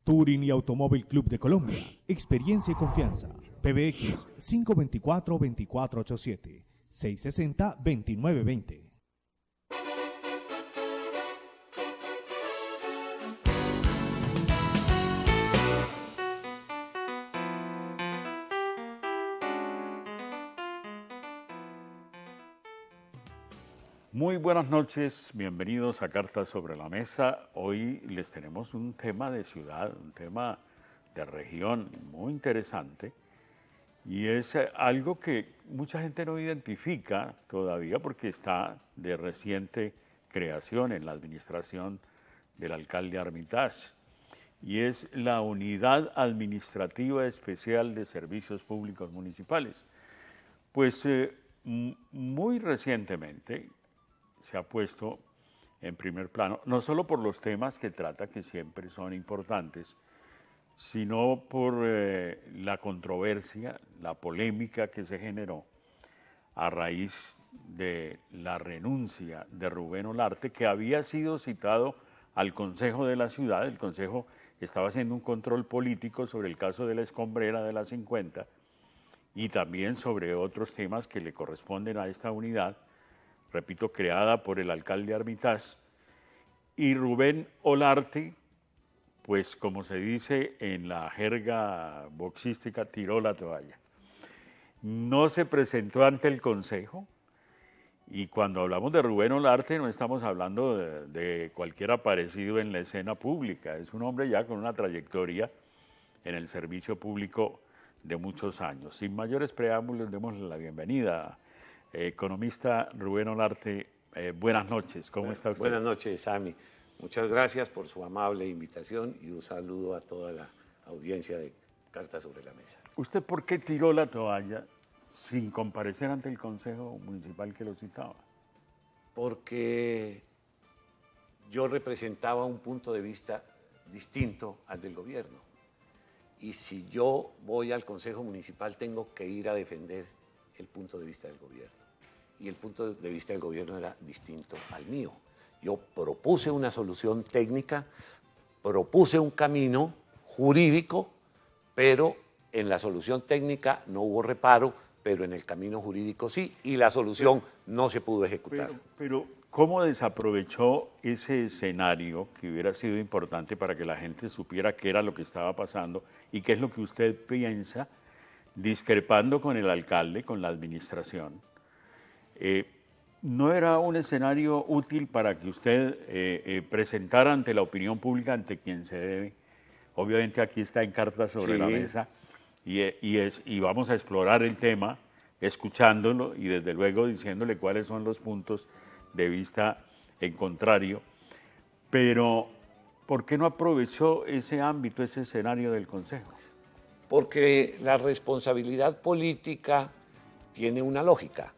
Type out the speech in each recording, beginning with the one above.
Touring y Automóvil Club de Colombia. Experiencia y confianza. PBX 524-2487. 660-2920. Muy buenas noches, bienvenidos a Cartas sobre la Mesa. Hoy les tenemos un tema de ciudad, un tema de región muy interesante y es algo que mucha gente no identifica todavía porque está de reciente creación en la administración del alcalde Armitage y es la Unidad Administrativa Especial de Servicios Públicos Municipales. Pues muy recientemente se ha puesto en primer plano, no solo por los temas que trata, que siempre son importantes, sino por la controversia, la polémica que se generó a raíz de la renuncia de Rubén Olarte, que había sido citado al Consejo de la Ciudad. El Consejo estaba haciendo un control político sobre el caso de la escombrera de la 50 y también sobre otros temas que le corresponden a esta unidad, repito, creada por el alcalde Armitage, y Rubén Olarte, pues como se dice en la jerga boxística, tiró la toalla. No se presentó ante el Consejo, y cuando hablamos de Rubén Olarte no estamos hablando de cualquier aparecido en la escena pública, es un hombre ya con una trayectoria en el servicio público de muchos años. Sin mayores preámbulos, démosle la bienvenida. Economista Rubén Olarte, buenas noches, ¿cómo está usted? Buenas noches, Sami. Muchas gracias por su amable invitación y un saludo a toda la audiencia de Cartas sobre la Mesa. ¿Usted por qué tiró la toalla sin comparecer ante el Consejo Municipal que lo citaba? Porque yo representaba un punto de vista distinto al del gobierno. Y si yo voy al Consejo Municipal tengo que ir a defender el punto de vista del gobierno. Y el punto de vista del gobierno era distinto al mío. Yo propuse una solución técnica, propuse un camino jurídico, pero en la solución técnica no hubo reparo, pero en el camino jurídico sí, y la solución no se pudo ejecutar. Pero ¿cómo desaprovechó ese escenario que hubiera sido importante para que la gente supiera qué era lo que estaba pasando y qué es lo que usted piensa, discrepando con el alcalde, con la administración? ¿No era un escenario útil para que usted presentara ante la opinión pública, ante quien se debe? Obviamente aquí está en Cartas sobre la Mesa y vamos a explorar el tema, escuchándolo y desde luego diciéndole cuáles son los puntos de vista en contrario. Pero, ¿por qué no aprovechó ese ámbito, ese escenario del Consejo? Porque la responsabilidad política tiene una lógica.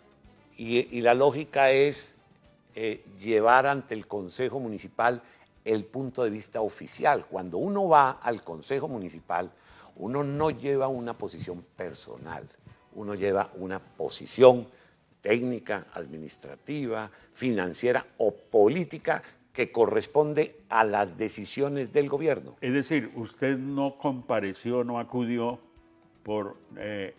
Y la lógica es llevar ante el Consejo Municipal el punto de vista oficial. Cuando uno va al Consejo Municipal, uno no lleva una posición personal, uno lleva una posición técnica, administrativa, financiera o política que corresponde a las decisiones del gobierno. Es decir, usted no compareció, no acudió por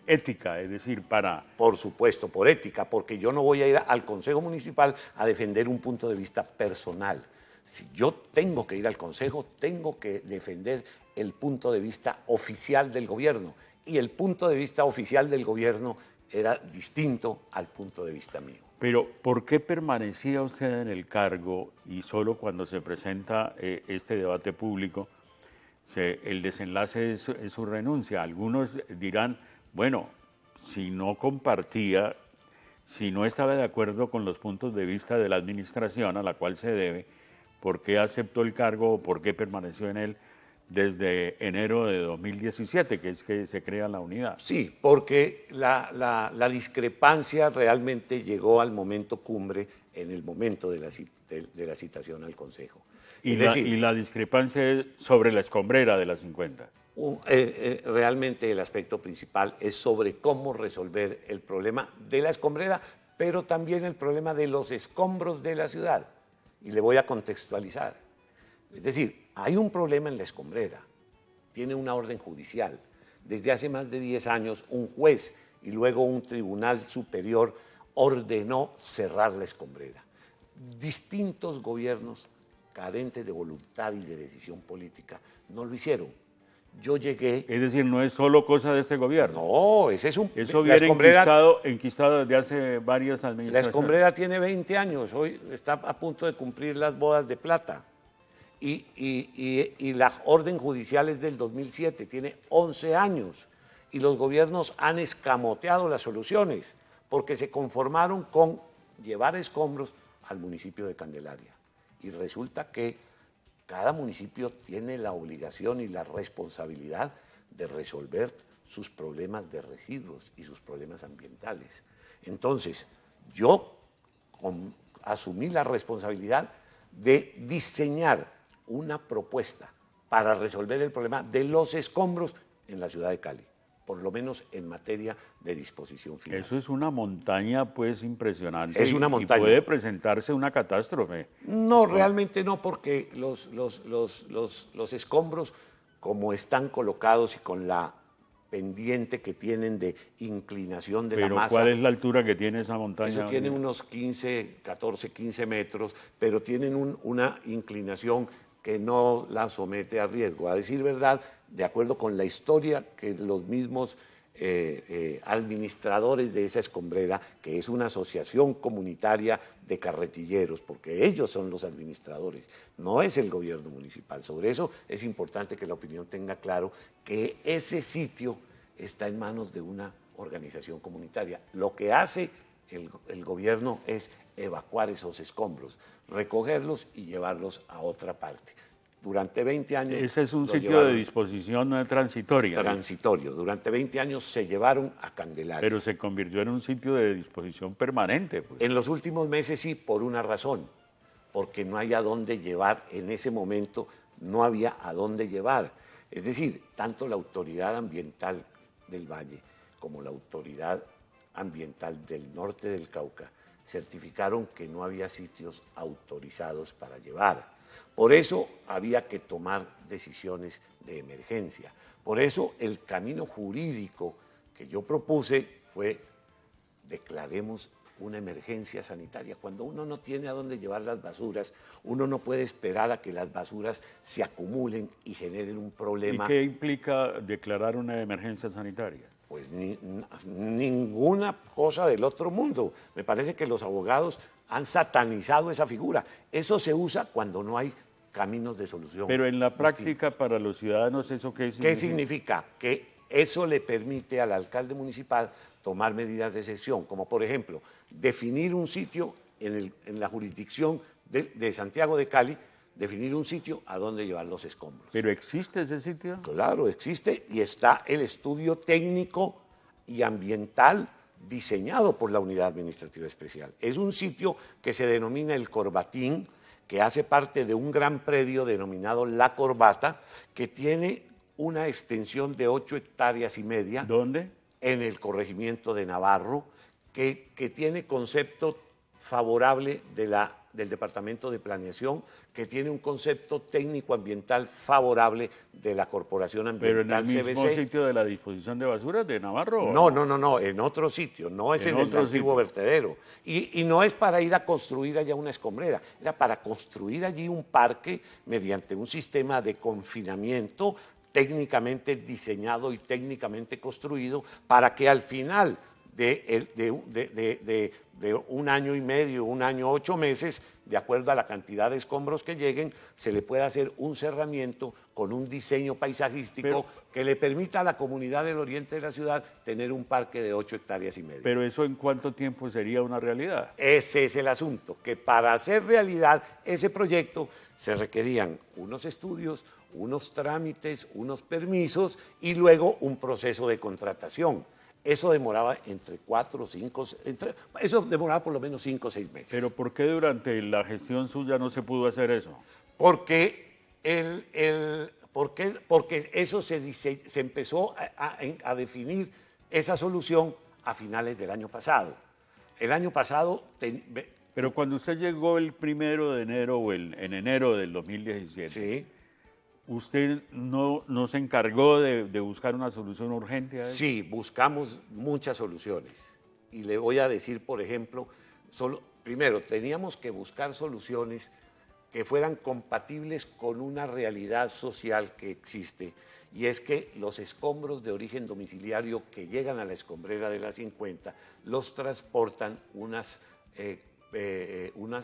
ética, es decir, para... Por supuesto, por ética, porque yo no voy a ir al Consejo Municipal a defender un punto de vista personal. Si yo tengo que ir al Consejo, tengo que defender el punto de vista oficial del gobierno. Y el punto de vista oficial del gobierno era distinto al punto de vista mío. Pero, ¿por qué permanecía usted en el cargo y solo cuando se presenta este debate público el desenlace es su renuncia? Algunos dirán, bueno, si no compartía, si no estaba de acuerdo con los puntos de vista de la administración a la cual se debe, ¿por qué aceptó el cargo o por qué permaneció en él desde enero de 2017, que es que se crea la unidad? Sí, porque la discrepancia realmente llegó al momento cumbre en el momento de la citación al Consejo. Y la discrepancia es sobre la escombrera de la 50. Realmente el aspecto principal es sobre cómo resolver el problema de la escombrera, pero también el problema de los escombros de la ciudad. Y le voy a contextualizar. Es decir, hay un problema en la escombrera, tiene una orden judicial. Desde hace más de 10 años, un juez y luego un tribunal superior ordenó cerrar la escombrera. Distintos gobiernos carentes de voluntad y de decisión política no lo hicieron. Yo llegué... Es decir, no es solo cosa de este gobierno. No, ese es un... Eso viene enquistado desde hace varias administraciones. La escombrera tiene 20 años, hoy está a punto de cumplir las bodas de plata. Y la orden judicial es del 2007, tiene 11 años. Y los gobiernos han escamoteado las soluciones porque se conformaron con llevar escombros al municipio de Candelaria. Y resulta que cada municipio tiene la obligación y la responsabilidad de resolver sus problemas de residuos y sus problemas ambientales. Entonces, yo asumí la responsabilidad de diseñar una propuesta para resolver el problema de los escombros en la ciudad de Cali, por lo menos en materia de disposición final. Eso es una montaña, pues, impresionante. Es una montaña. Y puede presentarse una catástrofe. No, realmente no, porque los escombros, como están colocados y con la pendiente que tienen de inclinación de la masa... ¿Pero cuál es la altura que tiene esa montaña? Eso tiene unos 14, 15 metros, pero tienen una inclinación que no la somete a riesgo. A decir verdad, de acuerdo con la historia que los mismos administradores de esa escombrera, que es una asociación comunitaria de carretilleros, porque ellos son los administradores, no es el gobierno municipal. Sobre eso es importante que la opinión tenga claro que ese sitio está en manos de una organización comunitaria. Lo que hace el gobierno es evacuar esos escombros, recogerlos y llevarlos a otra parte. Durante 20 años... Ese es un sitio de disposición transitoria. Transitorio. Durante 20 años se llevaron a Candelaria. Pero se convirtió en un sitio de disposición permanente. Pues. En los últimos meses sí, por una razón, porque no hay a dónde llevar. En ese momento no había a dónde llevar. Es decir, tanto la autoridad ambiental del Valle como la autoridad ambiental del norte del Cauca certificaron que no había sitios autorizados para llevar. Por eso había que tomar decisiones de emergencia. Por eso el camino jurídico que yo propuse fue: declaremos una emergencia sanitaria. Cuando uno no tiene a dónde llevar las basuras, uno no puede esperar a que las basuras se acumulen y generen un problema. ¿Y qué implica declarar una emergencia sanitaria? Pues ninguna cosa del otro mundo. Me parece que los abogados han satanizado esa figura. Eso se usa cuando no hay caminos de solución. Pero en la práctica, para los ciudadanos, ¿eso qué significa? ¿Qué significa? Que eso le permite al alcalde municipal tomar medidas de excepción, como por ejemplo, definir un sitio en la jurisdicción de Santiago de Cali, definir un sitio a donde llevar los escombros. ¿Pero existe ese sitio? Claro, existe, y está el estudio técnico y ambiental diseñado por la Unidad Administrativa Especial. Es un sitio que se denomina El Corbatín, que hace parte de un gran predio denominado La Corbata, que tiene una extensión de 8,5 hectáreas. ¿Dónde? En el corregimiento de Navarro, que tiene concepto favorable del Departamento de Planeación, que tiene un concepto técnico-ambiental favorable de la Corporación Ambiental CBC. ¿Pero en el mismo sitio de la disposición de basuras de Navarro? No, en otro sitio, no es en el antiguo vertedero. Y no es para ir a construir allá una escombrera, era para construir allí un parque mediante un sistema de confinamiento técnicamente diseñado y técnicamente construido para que al final de 1 año y medio, 1 año, 8 meses, de acuerdo a la cantidad de escombros que lleguen, se le pueda hacer un cerramiento con un diseño paisajístico que le permita a la comunidad del oriente de la ciudad tener un parque de 8,5 hectáreas. ¿Pero eso en cuánto tiempo sería una realidad? Ese es el asunto, que para hacer realidad ese proyecto se requerían unos estudios, unos trámites, unos permisos y luego un proceso de contratación. Eso demoraba entre 4, 5, eso demoraba por lo menos 5 o 6 meses. ¿Pero por qué durante la gestión suya no se pudo hacer eso? Porque eso se empezó a definir esa solución a finales del año pasado. El año pasado... Pero cuando usted llegó el 1 de enero o en enero del 2017, sí, ¿usted no se encargó de buscar una solución urgente a eso? Sí, buscamos muchas soluciones. Y le voy a decir, por ejemplo, primero, teníamos que buscar soluciones que fueran compatibles con una realidad social que existe, y es que los escombros de origen domiciliario que llegan a la escombrera de la 50 los transportan unas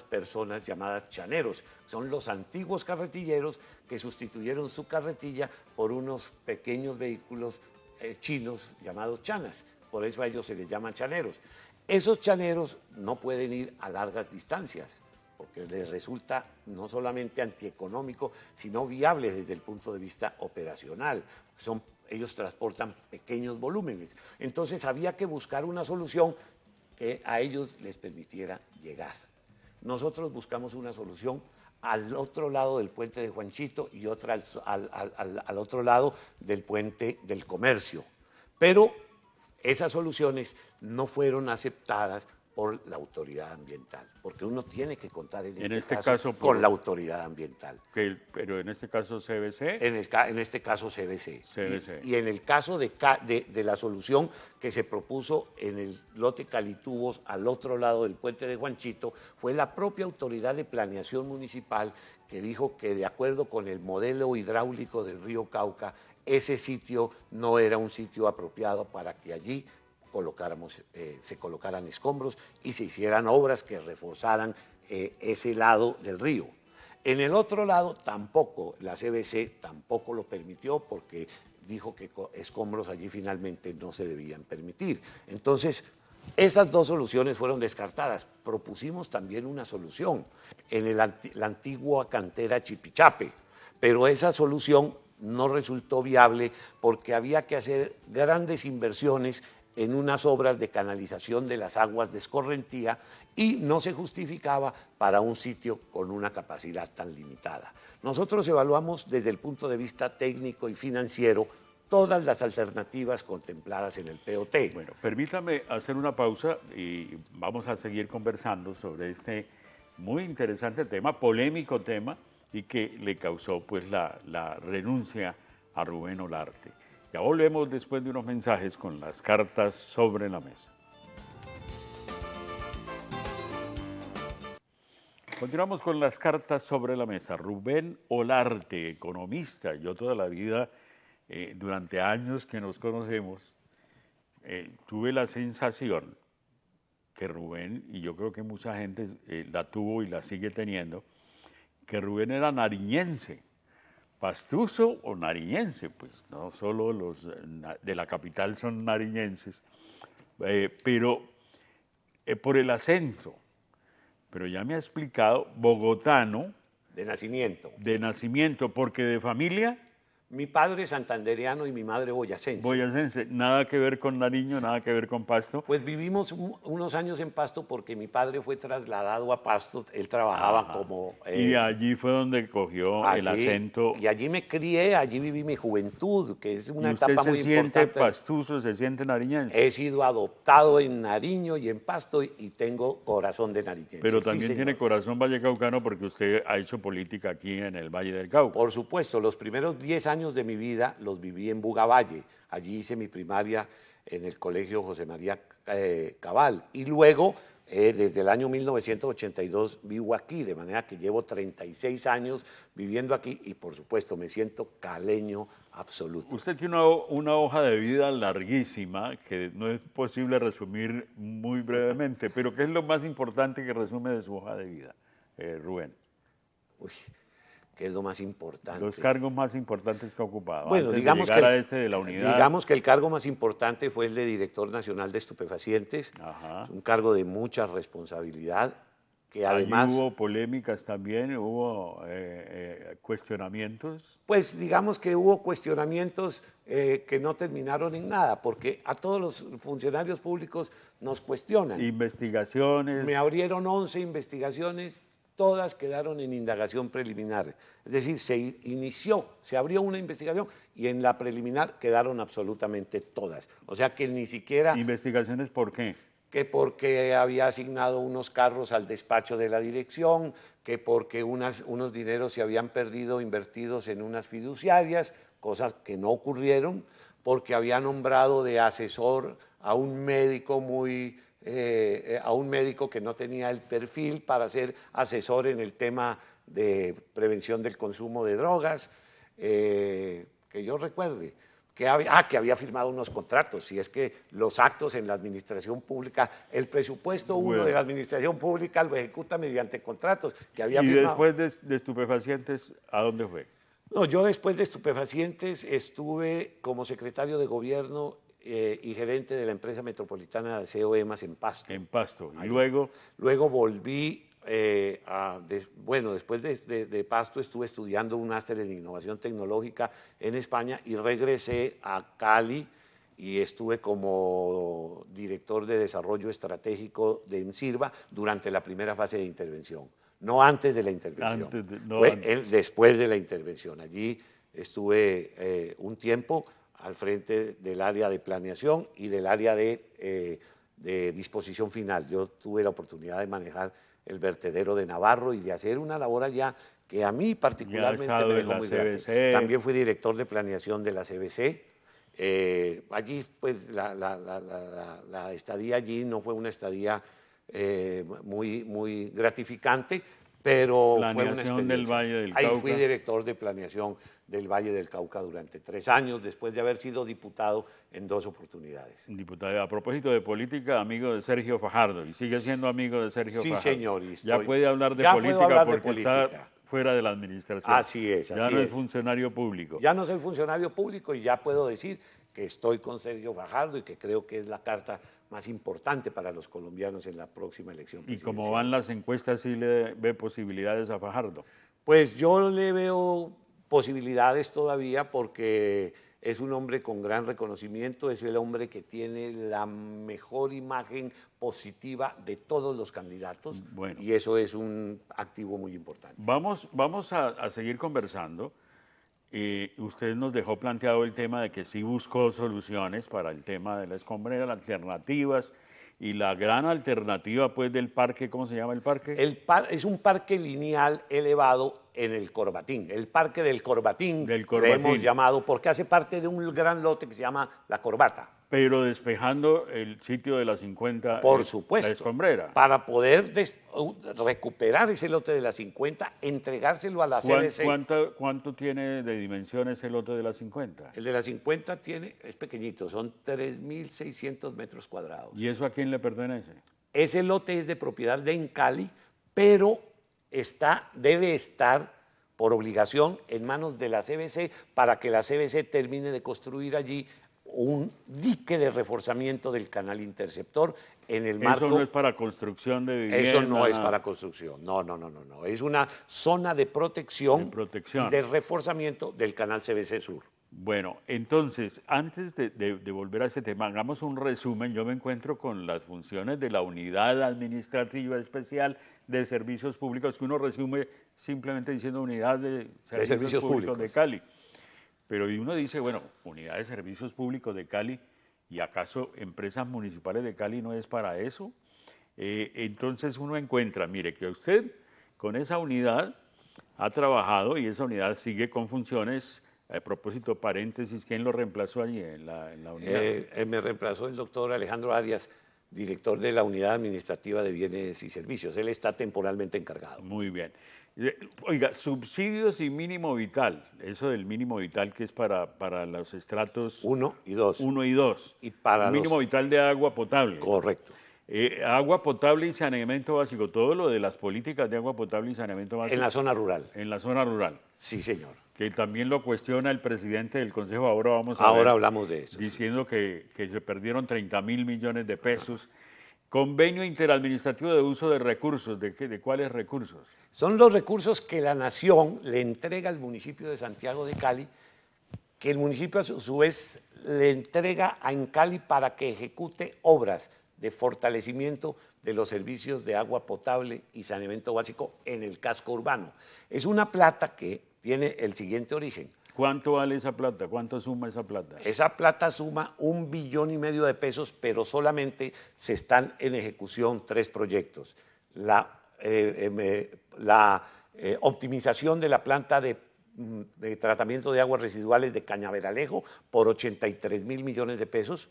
personas llamadas chaneros. Son los antiguos carretilleros que sustituyeron su carretilla por unos pequeños vehículos chinos llamados chanas. Por eso a ellos se les llaman chaneros. Esos chaneros no pueden ir a largas distancias, porque les resulta no solamente antieconómico, sino viable desde el punto de vista operacional. Ellos transportan pequeños volúmenes. Entonces había que buscar una solución que a ellos les permitiera llegar. Nosotros buscamos una solución al otro lado del puente de Juanchito y otra al otro lado del puente del Comercio. Pero esas soluciones no fueron aceptadas por la autoridad ambiental, porque uno tiene que contar en este caso con la autoridad ambiental. Pero en este caso CBC. En este caso CBC. Y en el caso de la solución que se propuso en el lote Calitubos al otro lado del puente de Juanchito, fue la propia autoridad de planeación municipal que dijo que de acuerdo con el modelo hidráulico del río Cauca, ese sitio no era un sitio apropiado para que allí se colocaran escombros y se hicieran obras que reforzaran ese lado del río. En el otro lado tampoco, la CBC tampoco lo permitió, porque dijo que escombros allí finalmente no se debían permitir. Entonces, esas dos soluciones fueron descartadas. Propusimos también una solución en la antigua cantera Chipichape, pero esa solución no resultó viable porque había que hacer grandes inversiones en unas obras de canalización de las aguas de escorrentía y no se justificaba para un sitio con una capacidad tan limitada. Nosotros evaluamos desde el punto de vista técnico y financiero todas las alternativas contempladas en el POT. Bueno, permítame hacer una pausa y vamos a seguir conversando sobre este muy interesante tema, polémico tema, y que le causó pues la renuncia a Rubén Olarte. Ya volvemos después de unos mensajes con las cartas sobre la mesa. Continuamos con las cartas sobre la mesa. Rubén Olarte, economista. Yo toda la vida, durante años que nos conocemos, tuve la sensación que Rubén, y yo creo que mucha gente la tuvo y la sigue teniendo, que Rubén era nariñense. Pastuso o nariñense, pues no solo los de la capital son nariñenses, pero por el acento. Pero ya me ha explicado, bogotano. De nacimiento. De nacimiento, porque de familia. Mi padre es santandereano y mi madre boyacense. Boyacense, nada que ver con Nariño, nada que ver con Pasto. Pues vivimos unos años en Pasto porque mi padre fue trasladado a Pasto, él trabajaba como... y allí fue donde cogió el acento. Y allí me crié, allí viví mi juventud, que es una etapa muy importante. ¿Usted se siente pastuso, se siente nariñense? He sido adoptado en Nariño y en Pasto y tengo corazón de nariñense. Pero también tiene corazón vallecaucano porque usted ha hecho política aquí en el Valle del Cauca. Por supuesto, los primeros 10 años de mi vida los viví en Bugavalle. Allí hice mi primaria en el colegio José María Cabal. Y luego, desde el año 1982, vivo aquí, de manera que llevo 36 años viviendo aquí y, por supuesto, me siento caleño absoluto. Usted tiene una hoja de vida larguísima que no es posible resumir muy brevemente, pero ¿qué es lo más importante que resume de su hoja de vida, Rubén? Uy, ¿qué es lo más importante? Los cargos más importantes que ha ocupado. Bueno, digamos de la unidad. Digamos que el cargo más importante fue el de director nacional de estupefacientes. Ajá. Es un cargo de mucha responsabilidad, que además... Allí hubo polémicas también, hubo cuestionamientos. Pues digamos que hubo cuestionamientos que no terminaron en nada, porque a todos los funcionarios públicos nos cuestionan. Investigaciones. Me abrieron 11 investigaciones. Todas quedaron en indagación preliminar. Es decir, se abrió una investigación y en la preliminar quedaron absolutamente todas. O sea que ni siquiera... ¿Investigaciones por qué? que porque había asignado unos carros al despacho de la dirección, que porque unos dineros se habían perdido invertidos en unas fiduciarias, cosas que no ocurrieron, porque había nombrado de asesor a un médico que no tenía el perfil para ser asesor en el tema de prevención del consumo de drogas, que yo recuerde. Que había firmado unos contratos, si es que los actos en la administración pública, el presupuesto uno de la administración pública lo ejecuta mediante contratos que había firmado. ¿Y después de estupefacientes, a dónde fue? No, yo después de estupefacientes estuve como secretario de gobierno y gerente de la empresa metropolitana de aseo EMAS en Pasto. En Pasto. ¿Y Allí. luego? Luego volví, después de Pasto estuve estudiando un máster en innovación tecnológica en España y regresé a Cali y estuve como director de desarrollo estratégico de ENSIRVA durante la primera fase de intervención. No antes de la intervención, después de la intervención. Allí estuve un tiempo al frente del área de planeación y del área de disposición final. Yo tuve la oportunidad de manejar el vertedero de Navarro y de hacer una labor allá que a mí particularmente me dejó muy grande. También fui director de planeación de la CBC. Allí, pues, la estadía allí no fue una estadía muy gratificante, pero fue una experiencia. Del Valle del Cauca. Ahí fui director de planeación del Valle del Cauca durante 3 años, después de haber sido diputado en 2 oportunidades. Diputado, a propósito de política, amigo de Sergio Fajardo, y sigue siendo amigo de Sergio Fajardo. Sí, señor. Ya puede hablar de política porque está fuera de la administración. Así es, ya no es funcionario público. Ya no soy funcionario público y ya puedo decir que estoy con Sergio Fajardo y que creo que es la carta más importante para los colombianos en la próxima elección presidencial. ¿Y cómo van las encuestas, sí le ve posibilidades a Fajardo? Pues yo le veo posibilidades todavía porque es un hombre con gran reconocimiento, es el hombre que tiene la mejor imagen positiva de todos los candidatos y eso es un activo muy importante. Vamos a seguir conversando. Usted nos dejó planteado el tema de que sí buscó soluciones para el tema de la escombrera, alternativas, y la gran alternativa pues del parque, ¿cómo se llama el parque? Es un parque lineal elevado en el Corbatín, el parque del Corbatín, le hemos llamado, porque hace parte de un gran lote que se llama La Corbata. Pero despejando el sitio de la 50, por supuesto, la escombrera. Para poder recuperar ese lote de la 50, entregárselo a la CBC. ¿Cuánto tiene de dimensión ese lote de la 50? El de la 50 es pequeñito, son 3.600 metros cuadrados. ¿Y eso a quién le pertenece? Ese lote es de propiedad de Encali, pero debe estar por obligación en manos de la CBC para que la CBC termine de construir allí un dique de reforzamiento del canal interceptor en el marco. Eso no es para construcción de vivienda. Eso no es para construcción, no. Es una zona de protección y de reforzamiento del canal CBC Sur. Bueno, entonces, antes de volver a ese tema, hagamos un resumen. Yo me encuentro con las funciones de la Unidad Administrativa Especial de Servicios Públicos, que uno resume simplemente diciendo Unidad de Servicios Públicos de Cali. Pero uno dice, bueno, Unidad de Servicios Públicos de Cali, ¿y acaso Empresas Municipales de Cali no es para eso? Entonces uno encuentra, mire, que usted con esa unidad ha trabajado y esa unidad sigue con funciones. A propósito, paréntesis, ¿quién lo reemplazó allí en la unidad? Me reemplazó el doctor Alejandro Arias, director de la Unidad Administrativa de Bienes y Servicios. Él está temporalmente encargado. Muy bien. Oiga, subsidios y mínimo vital, eso del mínimo vital que es para los estratos 1 y 2. 1 y 2. Y para mínimo vital de agua potable. Correcto. Agua potable y saneamiento básico, todo lo de las políticas de agua potable y saneamiento básico. En la zona rural. En la zona rural. Sí, señor. Que también lo cuestiona el presidente del Consejo, ahora hablamos de eso. Diciendo que se perdieron 30.000 millones de pesos. Convenio interadministrativo de uso de recursos, ¿de cuáles recursos? Son los recursos que la Nación le entrega al municipio de Santiago de Cali, que el municipio a su vez le entrega a Encali para que ejecute obras de fortalecimiento de los servicios de agua potable y saneamiento básico en el casco urbano. Es una plata que tiene el siguiente origen. ¿Cuánto vale esa plata? ¿Cuánto suma esa plata? Esa plata suma 1,5 billones de pesos, pero solamente se están en ejecución 3 proyectos. La optimización de la planta de tratamiento de aguas residuales de Cañaveralejo por 83,000 millones de pesos,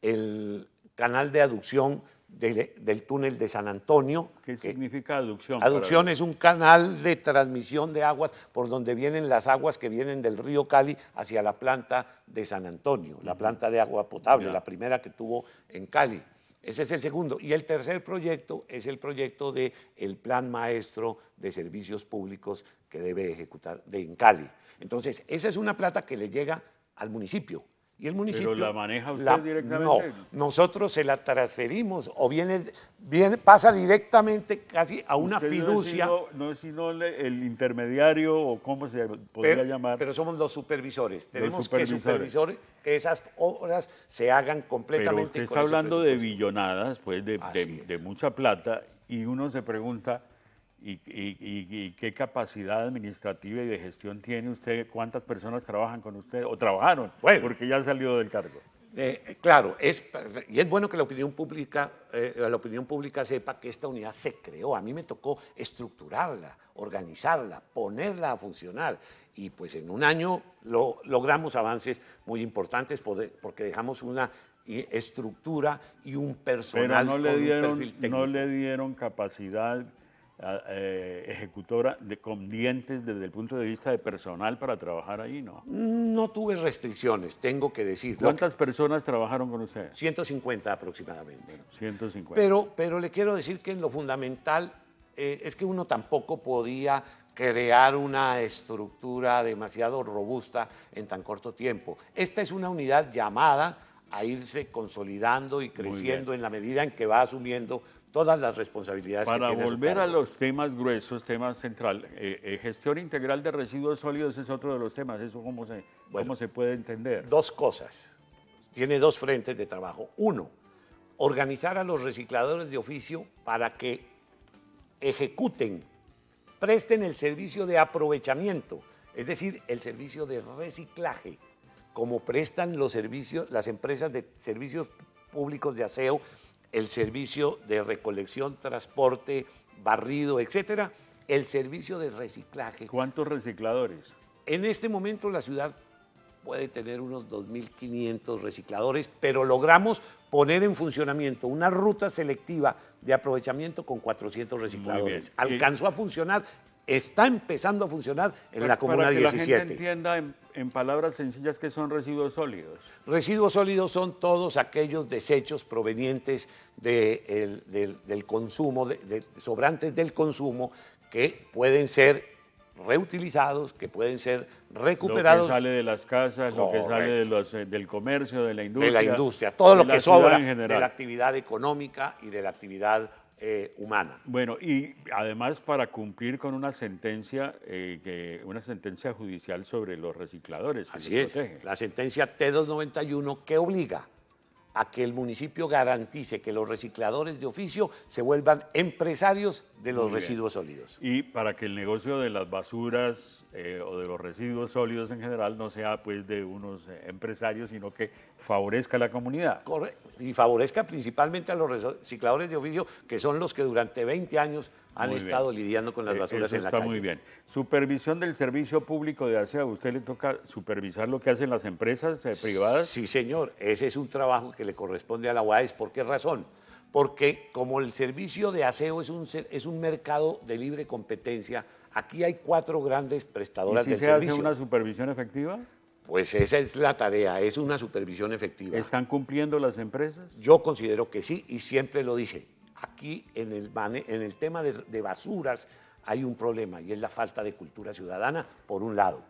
el canal de aducción del túnel de San Antonio. ¿Qué significa aducción? Aducción es un canal de transmisión de aguas por donde vienen las aguas que vienen del río Cali hacia la planta de San Antonio, la planta de agua potable, la primera que tuvo en Cali. Ese es el segundo. Y el tercer proyecto es el proyecto del Plan Maestro de Servicios Públicos que debe ejecutar en Cali. Entonces, esa es una plata que le llega al municipio. Y el municipio... ¿Pero la maneja usted directamente? No, nosotros se la transferimos o pasa directamente casi a una fiducia. No es sino el intermediario o cómo se podría llamar. Pero somos los supervisores. Tenemos que supervisar que esas obras se hagan completamente. Pero usted está hablando de billonadas, pues de mucha plata, y uno se pregunta... ¿Y qué capacidad administrativa y de gestión tiene usted? ¿Cuántas personas trabajan con usted o trabajaron? Bueno, porque ya salió del cargo. Claro, y es bueno que la opinión pública sepa que esta unidad se creó. A mí me tocó estructurarla, organizarla, ponerla a funcionar. Y pues en un año logramos avances muy importantes porque dejamos una estructura y un personal con un perfil técnico. No le dieron capacidad ejecutora con dientes desde el punto de vista de personal para trabajar ahí, ¿no? No tuve restricciones, tengo que decir. ¿Cuántas personas trabajaron con usted? 150 aproximadamente. Bueno, 150. Pero le quiero decir que en lo fundamental es que uno tampoco podía crear una estructura demasiado robusta en tan corto tiempo. Esta es una unidad llamada a irse consolidando y creciendo en la medida en que va asumiendo todas las responsabilidades que tiene. Para volver a los temas gruesos, tema central, gestión integral de residuos sólidos es otro de los temas. ¿Eso cómo se puede entender? 2 cosas. Tiene 2 frentes de trabajo. 1, organizar a los recicladores de oficio para que ejecuten, presten el servicio de aprovechamiento, es decir, el servicio de reciclaje, como prestan los servicios, las empresas de servicios públicos de aseo, el servicio de recolección, transporte, barrido, etcétera, el servicio de reciclaje. ¿Cuántos recicladores? En este momento la ciudad puede tener unos 2.500 recicladores, pero logramos poner en funcionamiento una ruta selectiva de aprovechamiento con 400 recicladores. Alcanzó a funcionar, está empezando a funcionar en la Comuna 17. Para que la gente entienda en palabras sencillas qué son residuos sólidos. Residuos sólidos son todos aquellos desechos provenientes del consumo, sobrantes del consumo, que pueden ser reutilizados, que pueden ser recuperados. Lo que sale de las casas, correcto, lo que sale del comercio, de la industria. De la industria, todo lo que sobra de la actividad económica y de la actividad humana. Bueno, y además para cumplir con una sentencia judicial sobre los recicladores. Así es, la sentencia T291 que obliga a que el municipio garantice que los recicladores de oficio se vuelvan empresarios de los residuos sólidos. Y para que el negocio de las basuras o de los residuos sólidos en general no sea pues de unos empresarios, sino que favorezca a la comunidad. Correcto. Y favorezca principalmente a los recicladores de oficio, que son los que durante 20 años han estado lidiando con las basuras en la calle. Está muy bien. Supervisión del servicio público de aseo. ¿A usted le toca supervisar lo que hacen las empresas privadas? Sí, señor. Ese es un trabajo que le corresponde a la UAES. ¿Por qué razón? Porque como el servicio de aseo es un mercado de libre competencia, aquí hay 4 grandes prestadoras del servicio. ¿Y si se hace una supervisión efectiva? Pues esa es la tarea, es una supervisión efectiva. ¿Están cumpliendo las empresas? Yo considero que sí, y siempre lo dije. Aquí en el tema de basuras hay un problema, y es la falta de cultura ciudadana, por un lado.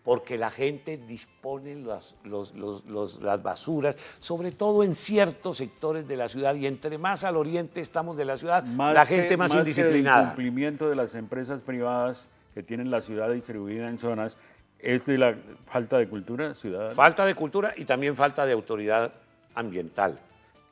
Porque la gente dispone las basuras, sobre todo en ciertos sectores de la ciudad, y entre más al oriente estamos de la ciudad, la gente más indisciplinada. El cumplimiento de las empresas privadas que tienen la ciudad distribuida en zonas, ¿es de la falta de cultura ciudadana? Falta de cultura y también falta de autoridad ambiental,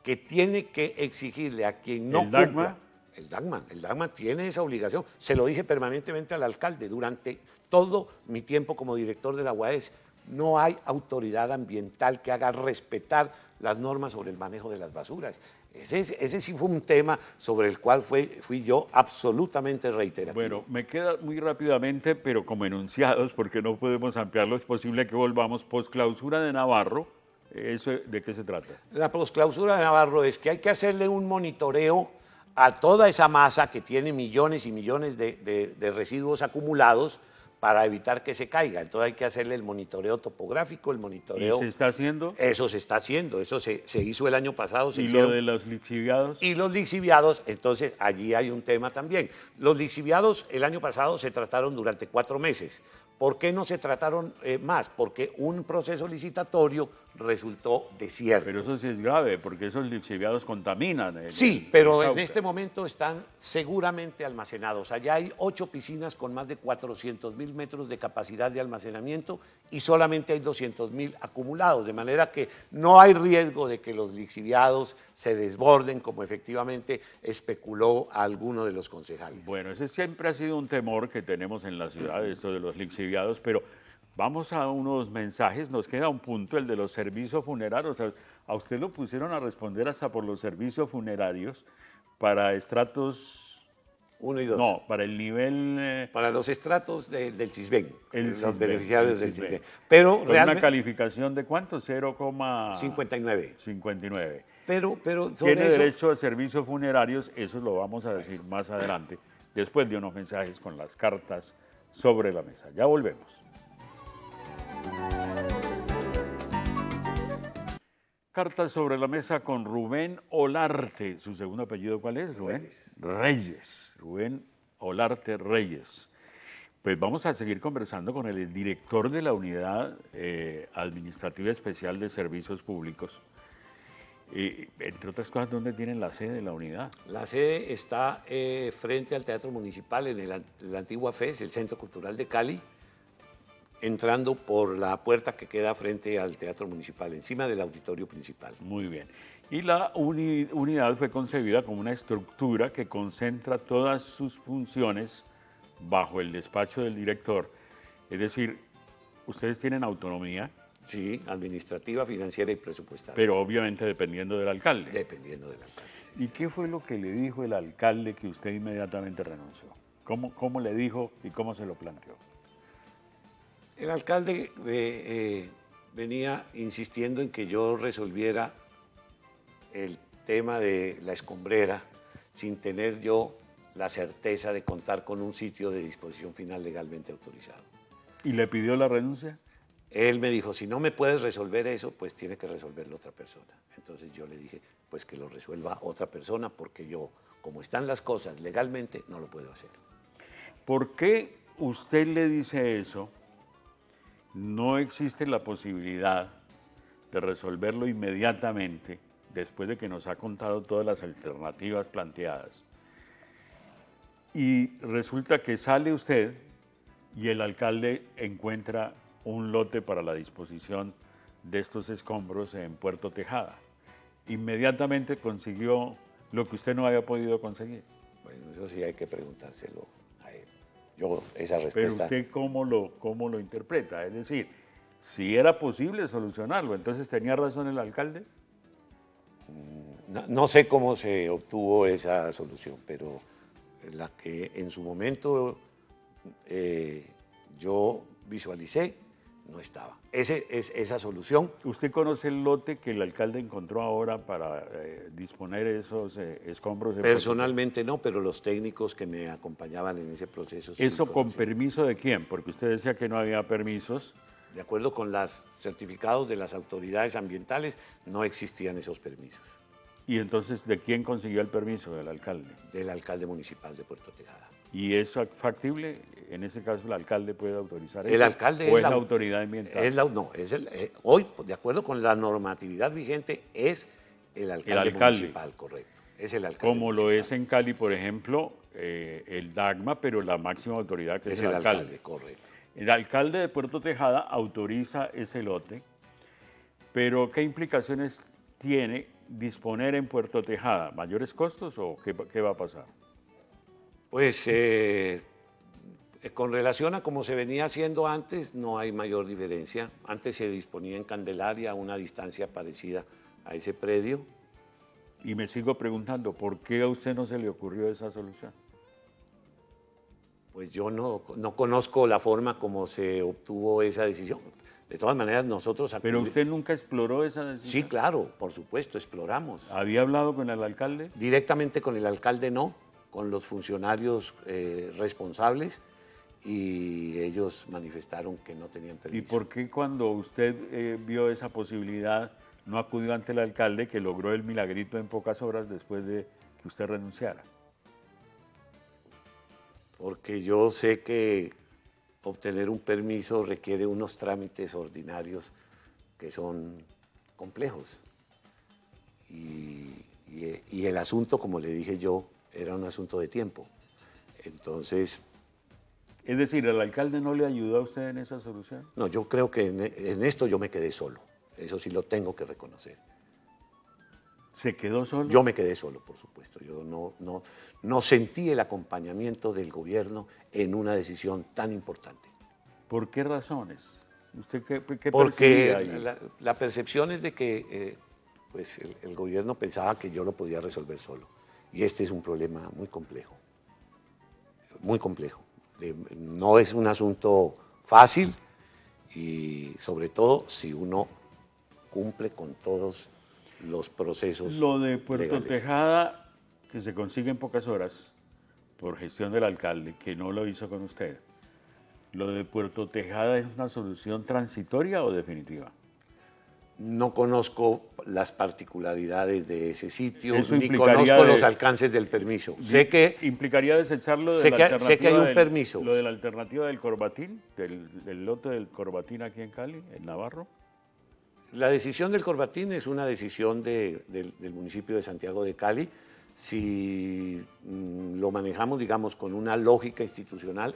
que tiene que exigirle a quien no cumpla. El DACMA tiene esa obligación. Se lo dije permanentemente al alcalde durante todo mi tiempo como director de la UAS. No hay autoridad ambiental que haga respetar las normas sobre el manejo de las basuras. Ese sí fue un tema sobre el cual fui yo absolutamente reiterativo. Bueno, me queda muy rápidamente, pero como enunciados, porque no podemos ampliarlo, es posible que volvamos posclausura de Navarro. ¿Eso de qué se trata? La posclausura de Navarro es que hay que hacerle un monitoreo a toda esa masa que tiene millones y millones de residuos acumulados para evitar que se caiga. Entonces hay que hacerle el monitoreo topográfico, el monitoreo... ¿Y se está haciendo? Eso se está haciendo, eso se hizo el año pasado. ¿Y lo de los lixiviados? Y los lixiviados, entonces allí hay un tema también. Los lixiviados el año pasado se trataron durante 4 meses. ¿Por qué no se trataron más? Porque un proceso licitatorio resultó desierto. Pero eso sí es grave, porque esos lixiviados contaminan. Sí, pero en este momento están seguramente almacenados. Allá hay 8 piscinas con más de 400.000 metros de capacidad de almacenamiento y solamente hay 200.000 acumulados, de manera que no hay riesgo de que los lixiviados se desborden, como efectivamente especuló alguno de los concejales. Bueno, ese siempre ha sido un temor que tenemos en la ciudad, esto de los lixiviados, pero vamos a unos mensajes, nos queda un punto, el de los servicios funerarios. A usted lo pusieron a responder hasta por los servicios funerarios para estratos... 1 y 2. No, para el nivel... para los estratos del CISBEN, los CISBEN, beneficiarios del CISBEN. Pero ¿con realmente... una calificación de cuánto? 0,59. 59. Pero tiene derecho a servicios funerarios, eso lo vamos a decir más adelante, después de unos mensajes con las cartas sobre la mesa. Ya volvemos. Cartas sobre la mesa con Rubén Olarte. ¿Su segundo apellido cuál es, Rubén? Reyes. Rubén Olarte Reyes. Pues vamos a seguir conversando con el director de la Unidad Administrativa Especial de Servicios Públicos. Entre otras cosas, ¿dónde tienen la sede de la unidad? La sede está frente al Teatro Municipal, en la antigua FES, el Centro Cultural de Cali, entrando por la puerta que queda frente al Teatro Municipal, encima del auditorio principal. Muy bien. Y la unidad fue concebida como una estructura que concentra todas sus funciones bajo el despacho del director. Es decir, ustedes tienen autonomía. Sí, administrativa, financiera y presupuestaria. Pero obviamente dependiendo del alcalde. Dependiendo del alcalde. Sí. ¿Y qué fue lo que le dijo el alcalde que usted inmediatamente renunció? ¿Cómo le dijo y cómo se lo planteó? El alcalde venía insistiendo en que yo resolviera el tema de la escombrera sin tener yo la certeza de contar con un sitio de disposición final legalmente autorizado. ¿Y le pidió la renuncia? Él me dijo, si no me puedes resolver eso, pues tiene que resolverlo otra persona. Entonces yo le dije, pues que lo resuelva otra persona, porque yo, como están las cosas legalmente, no lo puedo hacer. ¿Por qué usted le dice eso? No existe la posibilidad de resolverlo inmediatamente, después de que nos ha contado todas las alternativas planteadas. Y resulta que sale usted y el alcalde encuentra un lote para la disposición de estos escombros en Puerto Tejada. Inmediatamente consiguió lo que usted no había podido conseguir. Bueno, eso sí hay que preguntárselo a él. Yo esa respuesta... Pero usted ¿cómo lo interpreta? Es decir, si era posible solucionarlo, entonces ¿tenía razón el alcalde? No sé cómo se obtuvo esa solución, pero la que en su momento yo visualicé no estaba. Esa solución. ¿Usted conoce el lote que el alcalde encontró ahora para disponer esos escombros? Personalmente no, pero los técnicos que me acompañaban en ese proceso. ¿Eso con permiso de quién? Porque usted decía que no había permisos. De acuerdo con los certificados de las autoridades ambientales, no existían esos permisos. ¿Y entonces de quién consiguió el permiso? ¿Del alcalde? Del alcalde municipal de Puerto Tejada. ¿Y es factible? En ese caso, ¿el alcalde puede autorizar eso? El alcalde ¿O es la autoridad ambiental? Hoy, de acuerdo con la normatividad vigente, es el alcalde municipal, correcto. Es el alcalde como municipal. Lo es en Cali, por ejemplo, el DACMA, pero la máxima autoridad que es el alcalde. Correcto. El alcalde de Puerto Tejada autoriza ese lote, pero ¿qué implicaciones tiene disponer en Puerto Tejada? ¿Mayores costos o qué va a pasar? Pues con relación a cómo se venía haciendo antes, no hay mayor diferencia. Antes se disponía en Candelaria a una distancia parecida a ese predio. Y me sigo preguntando, ¿por qué a usted no se le ocurrió esa solución? Pues yo no conozco la forma como se obtuvo esa decisión. De todas maneras, nosotros... ¿Pero usted nunca exploró esa decisión? Sí, claro, por supuesto, exploramos. ¿Había hablado con el alcalde? Directamente con el alcalde no, con los funcionarios responsables, y ellos manifestaron que no tenían permiso. ¿Y por qué cuando usted vio esa posibilidad no acudió ante el alcalde, que logró el milagrito en pocas horas después de que usted renunciara? Porque yo sé que obtener un permiso requiere unos trámites ordinarios que son complejos. Y el asunto, como le dije yo, era un asunto de tiempo. Entonces... Es decir, ¿el alcalde no le ayudó a usted en esa solución? No, yo creo que en esto yo me quedé solo. Eso sí lo tengo que reconocer. ¿Se quedó solo? Yo me quedé solo, por supuesto. Yo no sentí el acompañamiento del gobierno en una decisión tan importante. ¿Por qué razones? ¿Usted qué Porque percibía ahí? la percepción es de que pues el gobierno pensaba que yo lo podía resolver solo. Y este es un problema muy complejo. Muy complejo. No es un asunto fácil y sobre todo si uno cumple con todos los procesos. Lo de Puerto legales. Tejada, que se consigue en pocas horas por gestión del alcalde, que no lo hizo con usted. ¿Lo de Puerto Tejada es una solución transitoria o definitiva? No conozco las particularidades de ese sitio, Eso ni implicaría conozco los alcances del permiso. Sé que implicaría desecharlo de sé la que- alternativa sé que hay un del- permiso. Lo de la alternativa del Corbatín, del lote del Corbatín aquí en Cali, en Navarro. la decisión del Corbatín es una decisión del municipio de Santiago de Cali. Si lo manejamos, digamos, con una lógica institucional,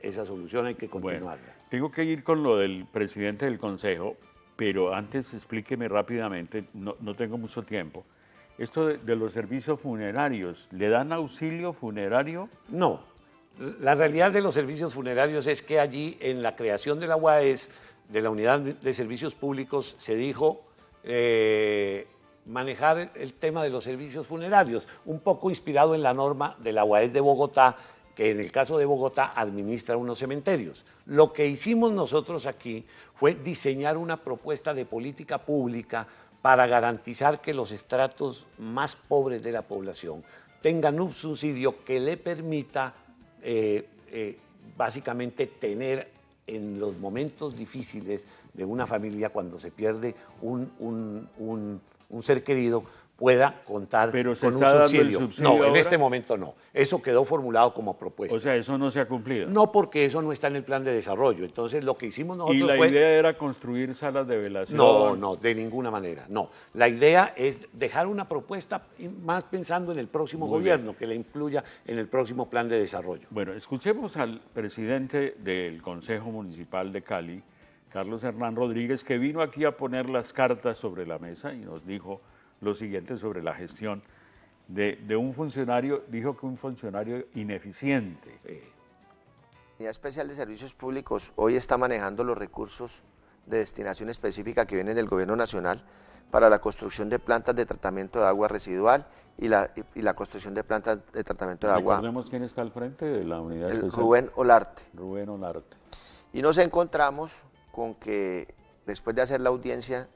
esa solución hay que continuarla. Bueno, tengo que ir con lo del presidente del Consejo, pero antes explíqueme rápidamente, no tengo mucho tiempo. Esto de los servicios funerarios, ¿le dan auxilio funerario? No, la realidad de los servicios funerarios es que allí en la creación de la UAS, de la Unidad de Servicios Públicos, se dijo manejar el tema de los servicios funerarios, un poco inspirado en la norma de la UAS de Bogotá, que en el caso de Bogotá administra unos cementerios. Lo que hicimos nosotros aquí fue diseñar una propuesta de política pública para garantizar que los estratos más pobres de la población tengan un subsidio que le permita básicamente tener en los momentos difíciles de una familia, cuando se pierde un ser querido, pueda contar Pero se con un está dando el subsidio. subsidio No, en ahora. este momento no. Eso quedó formulado como propuesta. O sea, eso no se ha cumplido. No, porque eso no está en el plan de desarrollo. Entonces, lo que hicimos Y nosotros la fue... idea era construir salas de velación. No, de ninguna manera, no. La idea es dejar una propuesta más pensando en el próximo Muy gobierno, que la incluya en el próximo plan de desarrollo. Bueno, escuchemos al presidente del Consejo Municipal de Cali, Carlos Hernán Rodríguez, que vino aquí a poner las cartas sobre la mesa y nos dijo lo siguiente sobre la gestión de un funcionario, dijo que un funcionario ineficiente. Sí. La Unidad Especial de Servicios Públicos hoy está manejando los recursos de destinación específica que vienen del Gobierno Nacional para la construcción de plantas de tratamiento de agua residual y la construcción de plantas de tratamiento de agua. Recordemos quién está al frente de la unidad El especial. Rubén Olarte. Rubén Olarte. Y nos encontramos con que después de hacer la audiencia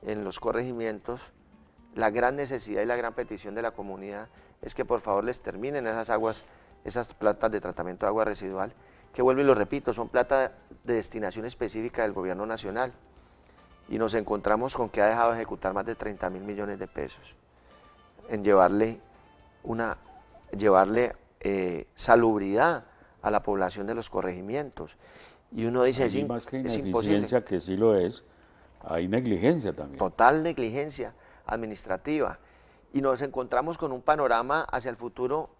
en los corregimientos, la gran necesidad y la gran petición de la comunidad es que por favor les terminen esas plantas de tratamiento de agua residual, que vuelvo y lo repito, son plantas de destinación específica del Gobierno Nacional. Y nos encontramos con que ha dejado de ejecutar más de 30.000 millones de pesos en llevarle salubridad a la población de los corregimientos. Y uno dice, Allí más que es ineficiencia, imposible. que sí lo es, hay negligencia también. Total negligencia administrativa. Y nos encontramos con un panorama hacia el futuro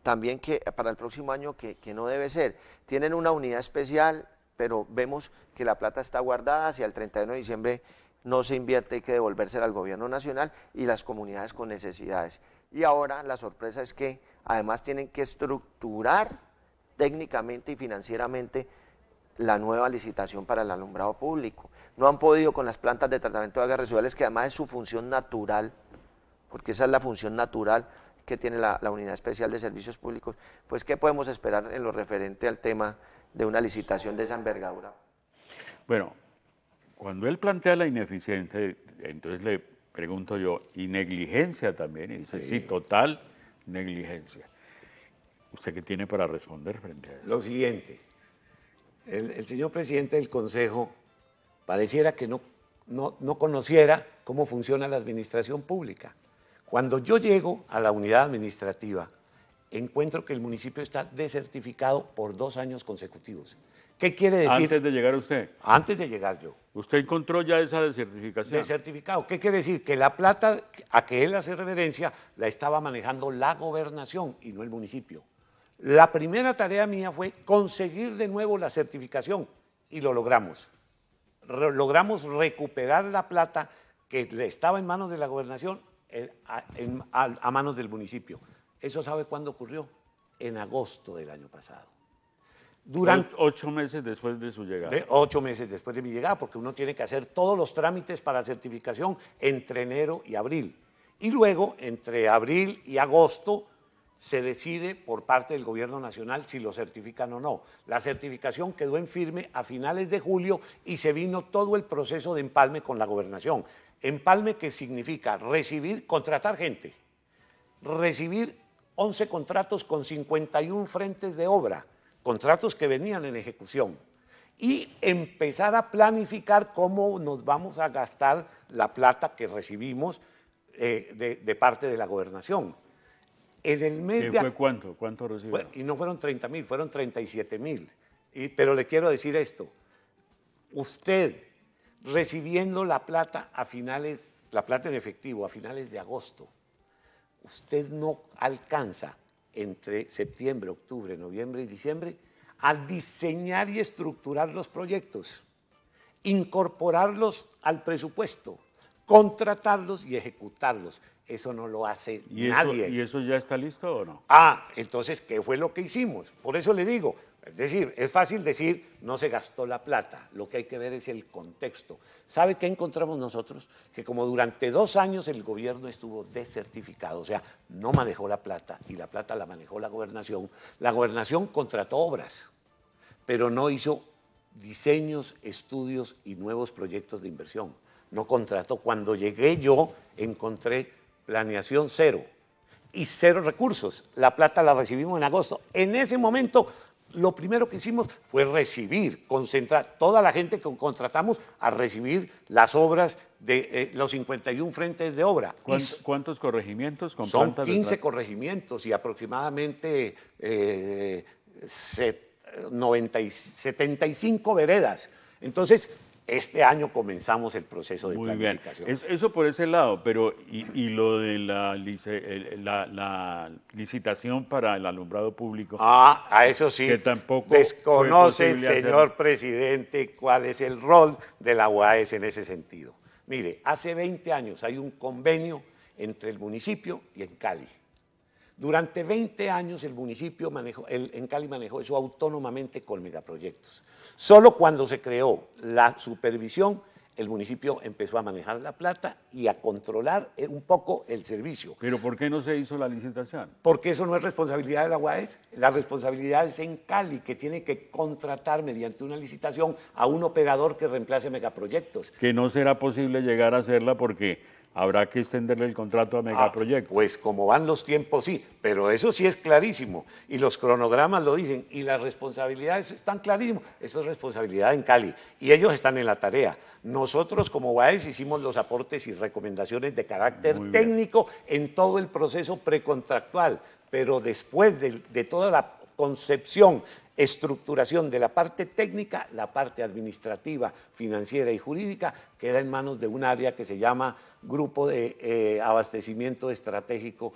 también que para el próximo año que no debe ser. Tienen una unidad especial, pero vemos que la plata está guardada hacia el 31 de diciembre no se invierte, hay que devolvérsela al gobierno nacional y las comunidades con necesidades. Y ahora la sorpresa es que además tienen que estructurar técnicamente y financieramente la nueva licitación para el alumbrado público. No han podido con las plantas de tratamiento de aguas residuales, que además es su función natural, porque esa es la función natural que tiene la Unidad Especial de Servicios Públicos. Pues, ¿qué podemos esperar en lo referente al tema de una licitación de esa envergadura? Bueno, cuando él plantea la ineficiencia, entonces le pregunto yo, ¿y negligencia también? Y dice, sí, total negligencia. ¿Usted qué tiene para responder frente a eso? Lo siguiente, el señor presidente del Consejo pareciera que no conociera cómo funciona la administración pública. Cuando yo llego a la unidad administrativa, encuentro que el municipio está desertificado por 2 años consecutivos. ¿Qué quiere decir? Antes de llegar usted. Antes de llegar yo. ¿Usted encontró ya esa desertificación? Desertificado. ¿Qué quiere decir? Que la plata a que él hace referencia la estaba manejando la gobernación y no el municipio. La primera tarea mía fue conseguir de nuevo la certificación y lo logramos. Logramos recuperar la plata que le estaba en manos de la gobernación a manos del municipio. ¿Eso sabe cuándo ocurrió? En agosto del año pasado. Durante 8 meses después de su llegada. 8 meses después de mi llegada, porque uno tiene que hacer todos los trámites para certificación entre enero y abril. Y luego, entre abril y agosto, se decide por parte del gobierno nacional si lo certifican o no. La certificación quedó en firme a finales de julio y se vino todo el proceso de empalme con la gobernación. Empalme, que significa contratar gente, recibir 11 contratos con 51 frentes de obra, contratos que venían en ejecución, y empezar a planificar cómo nos vamos a gastar la plata que recibimos de parte de la gobernación. En el mes ¿Qué fue cuánto? ¿Cuánto recibieron? Y no fueron 30.000, fueron 37.000. Pero le quiero decir esto, usted recibiendo la plata la plata en efectivo a finales de agosto, usted no alcanza entre septiembre, octubre, noviembre y diciembre a diseñar y estructurar los proyectos, incorporarlos al presupuesto, contratarlos y ejecutarlos. Eso no lo hace nadie. ¿Y eso ya está listo o no? Entonces, ¿qué fue lo que hicimos? Por eso le digo, es decir, es fácil decir, no se gastó la plata, lo que hay que ver es el contexto. ¿Sabe qué encontramos nosotros? Que como durante 2 años el gobierno estuvo desertificado, o sea, no manejó la plata, y la plata la manejó la gobernación contrató obras, pero no hizo diseños, estudios y nuevos proyectos de inversión. No contrató. Cuando llegué yo, encontré planeación 0 y 0 recursos. La plata la recibimos en agosto. En ese momento, lo primero que hicimos fue concentrar toda la gente que contratamos a recibir las obras de los 51 frentes de obra. ¿Cuántos corregimientos? Son 15 corregimientos y aproximadamente 75 veredas. Entonces, este año comenzamos el proceso de planificación. Muy bien. Eso por ese lado, pero ¿y lo de la licitación para el alumbrado público? A eso sí, que tampoco desconoce el señor presidente cuál es el rol de la UAS en ese sentido. Mire, hace 20 años hay un convenio entre el municipio y en Cali. Durante 20 años el municipio en Cali manejó eso autónomamente con megaproyectos. Solo cuando se creó la supervisión, el municipio empezó a manejar la plata y a controlar un poco el servicio. ¿Pero por qué no se hizo la licitación? Porque eso no es responsabilidad de la UAS, la responsabilidad es en Cali, que tiene que contratar mediante una licitación a un operador que reemplace megaproyectos. Que no será posible llegar a hacerla porque habrá que extenderle el contrato a megaproyectos. Pues como van los tiempos, sí, pero eso sí es clarísimo, y los cronogramas lo dicen, y las responsabilidades están clarísimas. Eso es responsabilidad en Cali, y ellos están en la tarea. Nosotros como UAS hicimos los aportes y recomendaciones de carácter técnico en todo el proceso precontractual, pero después de toda la concepción, estructuración de la parte técnica, la parte administrativa, financiera y jurídica queda en manos de un área que se llama Grupo de Abastecimiento Estratégico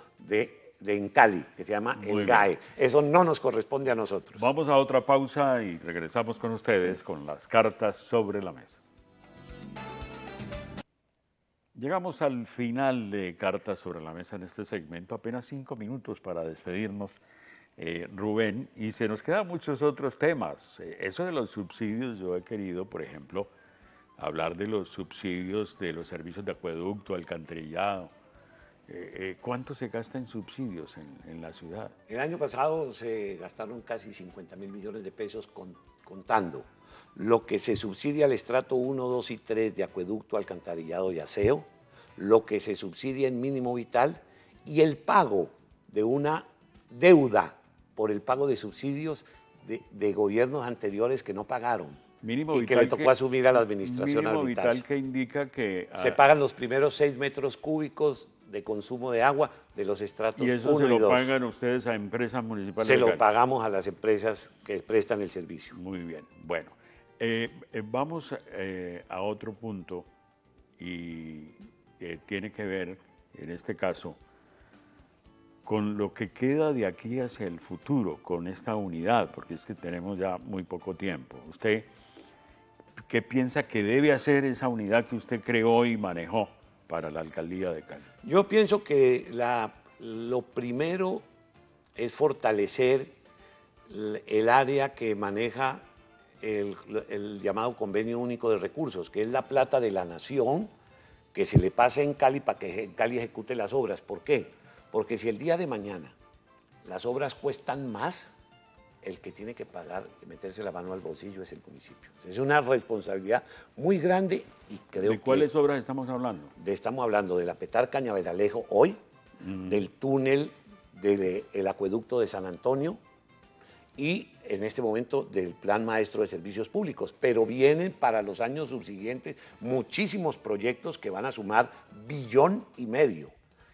en Cali, que se llama el GAE. Eso no nos corresponde a nosotros. Vamos a otra pausa y regresamos con ustedes con las cartas sobre la mesa. Llegamos al final de Cartas sobre la Mesa en este segmento, apenas 5 minutos para despedirnos, Rubén, y se nos quedan muchos otros temas. Eso de los subsidios, yo he querido, por ejemplo, hablar de los subsidios de los servicios de acueducto, alcantarillado. ¿Cuánto se gasta en subsidios en la ciudad? El año pasado se gastaron casi 50.000 millones de pesos contando lo que se subsidia al estrato 1, 2 y 3 de acueducto, alcantarillado y aseo, lo que se subsidia en mínimo vital y el pago de una deuda por el pago de subsidios de gobiernos anteriores que no pagaron Mínimo y que vital le tocó asumir a la administración mínimo arbitraria. vital que indica que... Se pagan los primeros 6 metros cúbicos de consumo de agua de los estratos 1 y 2. ¿Y eso se lo pagan ustedes a empresas municipales? Se lo locales? pagamos a las empresas que prestan el servicio. Muy bien. Bueno, vamos a otro punto y tiene que ver, en este caso, con lo que queda de aquí hacia el futuro, con esta unidad, porque es que tenemos ya muy poco tiempo. ¿Usted qué piensa que debe hacer esa unidad que usted creó y manejó para la alcaldía de Cali? Yo pienso que lo primero es fortalecer el área que maneja el llamado Convenio Único de Recursos, que es la plata de la nación, que se le pase en Cali para que en Cali ejecute las obras. ¿Por qué? Porque si el día de mañana las obras cuestan más, el que tiene que pagar y meterse la mano al bolsillo es el municipio. Es una responsabilidad muy grande y creo que... ¿De cuáles obras estamos hablando? Estamos hablando de la Petar Cañaveralejo hoy, del túnel del acueducto de San Antonio y en este momento del Plan Maestro de Servicios Públicos. Pero vienen para los años subsiguientes muchísimos proyectos que van a sumar 1,5 billones.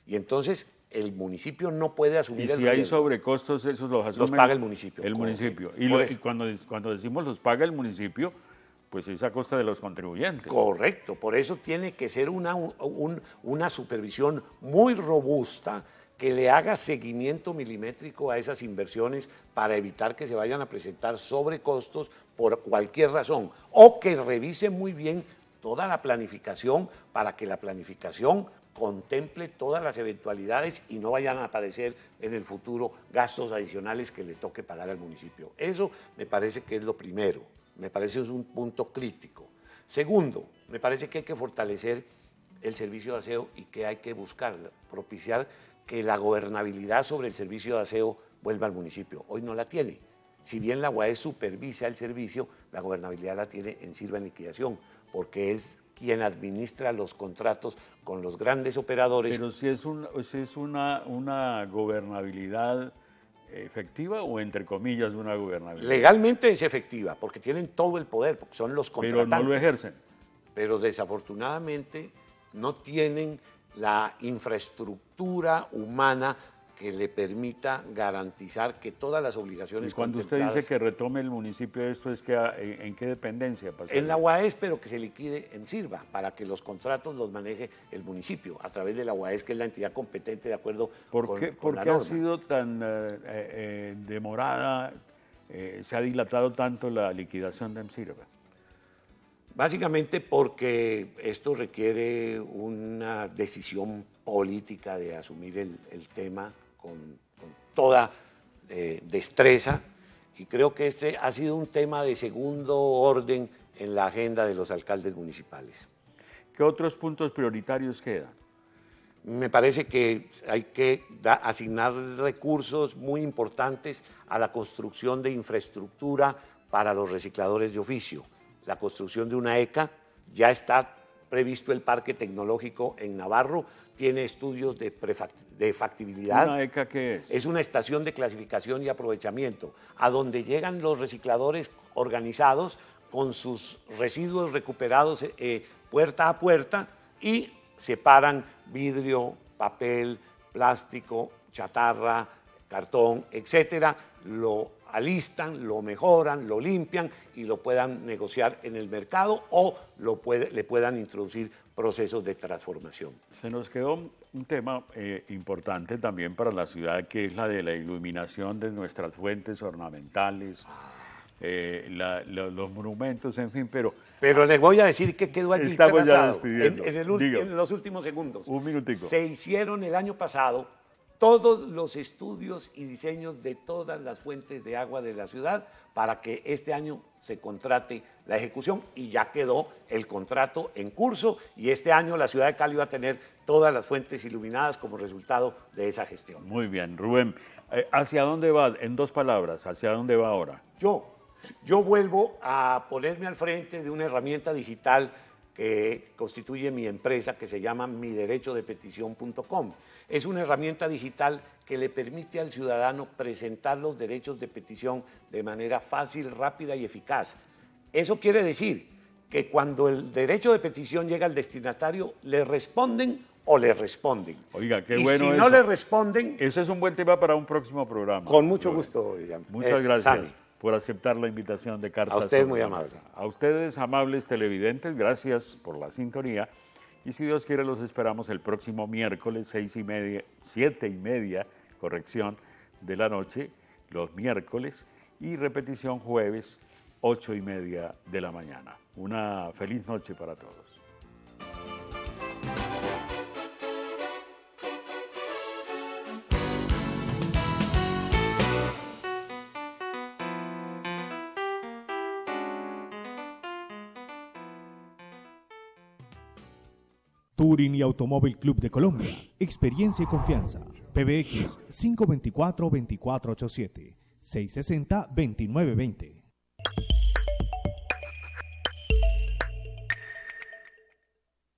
Y entonces el municipio no puede asumir el riesgo. Y si hay sobrecostos, esos los asume... Los paga el municipio. El municipio. Correcto. Y cuando decimos los paga el municipio, pues es a costa de los contribuyentes. Correcto. Por eso tiene que ser una supervisión muy robusta que le haga seguimiento milimétrico a esas inversiones para evitar que se vayan a presentar sobrecostos por cualquier razón. O que revise muy bien toda la planificación para que la planificación contemple todas las eventualidades y no vayan a aparecer en el futuro gastos adicionales que le toque pagar al municipio. Eso me parece que es lo primero, me parece que es un punto crítico. Segundo, me parece que hay que fortalecer el servicio de aseo y que hay que buscar, propiciar que la gobernabilidad sobre el servicio de aseo vuelva al municipio. Hoy no la tiene. Si bien la UAE supervisa el servicio, la gobernabilidad la tiene en Sirva en liquidación, porque es quien administra los contratos con los grandes operadores. Pero si es una gobernabilidad efectiva o entre comillas una gobernabilidad. Legalmente es efectiva, porque tienen todo el poder, porque son los contratantes. Pero no lo ejercen. Pero desafortunadamente no tienen la infraestructura humana que le permita garantizar que todas las obligaciones y cuando usted dice que retome el municipio esto, ¿es que en qué dependencia pasa? En la UAES, pero que se liquide en Sirva, para que los contratos los maneje el municipio, a través de la UAES, que es la entidad competente de acuerdo con la norma. ¿Por qué ha sido tan demorada, se ha dilatado tanto la liquidación de Sirva? Básicamente porque esto requiere una decisión política de asumir el tema con toda destreza, y creo que este ha sido un tema de segundo orden en la agenda de los alcaldes municipales. ¿Qué otros puntos prioritarios quedan? Me parece que hay que asignar recursos muy importantes a la construcción de infraestructura para los recicladores de oficio. La construcción de una ECA, ya está previsto el parque tecnológico en Navarro, tiene estudios de factibilidad. ¿Una ECA qué es? Es una estación de clasificación y aprovechamiento, a donde llegan los recicladores organizados con sus residuos recuperados puerta a puerta y separan vidrio, papel, plástico, chatarra, cartón, etcétera, lo alistan, lo mejoran, lo limpian y lo puedan negociar en el mercado o le puedan introducir procesos de transformación. Se nos quedó un tema importante también para la ciudad, que es la de la iluminación de nuestras fuentes ornamentales, los monumentos, en fin, pero Pero les voy a decir que quedó allí Estamos ya trazado despidiendo. en los últimos segundos. Un minutico. Se hicieron el año pasado todos los estudios y diseños de todas las fuentes de agua de la ciudad para que este año se contrate la ejecución y ya quedó el contrato en curso y este año la ciudad de Cali va a tener todas las fuentes iluminadas como resultado de esa gestión. Muy bien, Rubén. ¿Hacia dónde va? En 2 palabras, ¿hacia dónde va ahora? Yo vuelvo a ponerme al frente de una herramienta digital que constituye mi empresa, que se llama miderechodepetición.com. Es una herramienta digital que le permite al ciudadano presentar los derechos de petición de manera fácil, rápida y eficaz. Eso quiere decir que cuando el derecho de petición llega al destinatario, le responden o le responden. Oiga, qué y bueno si eso. no le responden, Eso es un buen tema para un próximo programa. con mucho Rubén. gusto. Muchas gracias Sammy. por aceptar la invitación de Cartas. A ustedes sobre muy la amable. Mesa. A ustedes, amables televidentes, gracias por la sintonía. Y si Dios quiere, los esperamos el próximo miércoles, 7:30, corrección, de la noche, los miércoles, y repetición jueves, 8:30 de la mañana. Una feliz noche para todos. Touring y Automóvil Club de Colombia. Experiencia y confianza. PBX 524-2487. 660-2920.